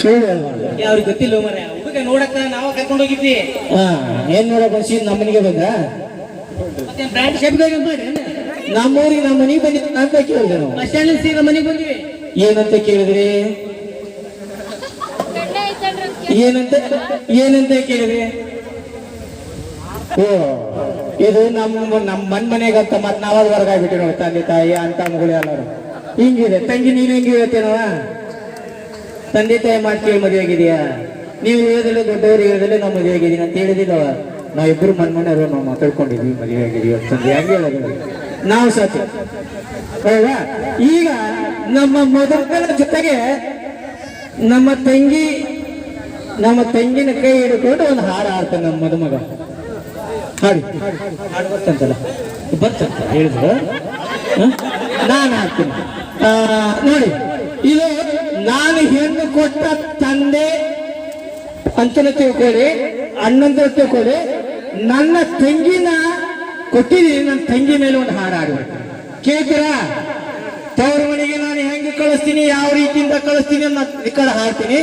ಸುಳ್ಳು ಹೇಳ್ಬಾರ್ದು. ಅವ್ರಿಗೆ ಗೊತ್ತಿಲ್ಲ ಮರ ಹುಡುಗ ನೋಡಕ್ಕ ನಾವು ಕರ್ಕೊಂಡು ಹೋಗಿದ್ವಿ. ಏನ್ ನೋಡಕ್ ಬನ್ಸಿ ನಮ್ಮ ಮನೆಗೆ ಬಂದ ಮತ್ತೆ ಬ್ರ್ಯಾಂಡ್ ಶಬ್ದ ಮಾಡಿ ನಮ್ಮೂರಿಗೆ ನಮ್ಮ ಮನೆಗೆ ಬಂದಿದ್ದ ಅಂತ ಕೇಳಿದೆ ನಾವು. ಬಸ್ ಸ್ಟ್ಯಾಂಡ್ ಸೀದಾ ಮನೆಗೆ ಬಂದ್ವಿ. ಏನಂತ ಕೇಳಿದ್ರಿ? ಏನಂತ ಏನಂತ ಕೇಳಿದ್ರಿ? ಓ ಇದು ನಮ್ಮ ಮನೆಗಂತ ಮತ್ ನಾವಾಗ ಹೊರಗ ಆಗ್ಬಿಟ್ಟು ನೋಡಿ ತಂದೆ ತಾಯಿ ಅಂತ ಮಗಳು ಎಲ್ಲರು ಹಿಂಗಿದೆ. ತಂಗಿ ನೀನು ಹೆಂಗೆ ಹೇಳ್ತೇನವ? ತಂದೆ ತಾಯಿ ಮಾಡ್ತೀವಿ ಮದುವೆ ಆಗಿದೆಯಾ? ನೀವು ಹೇಳದಲ್ಲೇ ದೊಡ್ಡವರು ಹೇಳದಲ್ಲೇ ನಾವು ಮದುವೆ ಆಗಿದ್ದೀನಿ ಅಂತ ಹೇಳಿದಿಲ್ಲವ. ನಾವಿಬ್ರು ಮನೆಯವರು ನಾವು ಮಾತಾಡ್ಕೊಂಡಿದ್ವಿ ಮದುವೆ ಆಗಿದೀವಿ ಅಂತಂದು ಹೆಂಗೆ ಹೇಳೋದು ನಾವು ಸಾಧ್ಯ ಹೌದಾ? ಈಗ ನಮ್ಮ ಮೊದಲ ಜೊತೆಗೆ ನಮ್ಮ ತಂಗಿನ ಕೈ ಹಿಡ್ಕೊಂಡು ಒಂದು ಹಾಡು ಹಾಡ್ತಾನೆ ನಮ್ಮ ಮದುಮಗ. ಹಾಡಿ ಹಾಡು ಬರ್ತಂತಲ್ಲ ಬರ್ತಂತ ಹೇಳಿದ್ರು ನಾನು ಹಾಡ್ತೀನಿ ನೋಡಿ. ಇದು ನಾನು ಹೆಣ್ಣು ಕೊಟ್ಟ ತಂದೆ ಅಂತನ ತಿಳ್ಕೊಳ್ಳಿ, ಅಣ್ಣಂತ ತಿಳ್ಕೊಳ್ಳಿ. ನನ್ನ ತಂಗಿನ ಕೊಟ್ಟಿದ್ದೀನಿ, ನನ್ನ ತಂಗಿ ಮೇಲೆ ಒಂದು ಹಾಡು ಹಾಡ್ಬೇಕು. ಕೇಳ್ತೀರಾ? ತವ್ರ ಮನೆಗೆ ನಾನು ಹೆಂಗೆ ಕಳಿಸ್ತೀನಿ, ಯಾವ ರೀತಿಯಿಂದ ಕಳಿಸ್ತೀನಿ ಅನ್ನೋ ಈ ಕಡೆ ಹಾಡ್ತೀನಿ.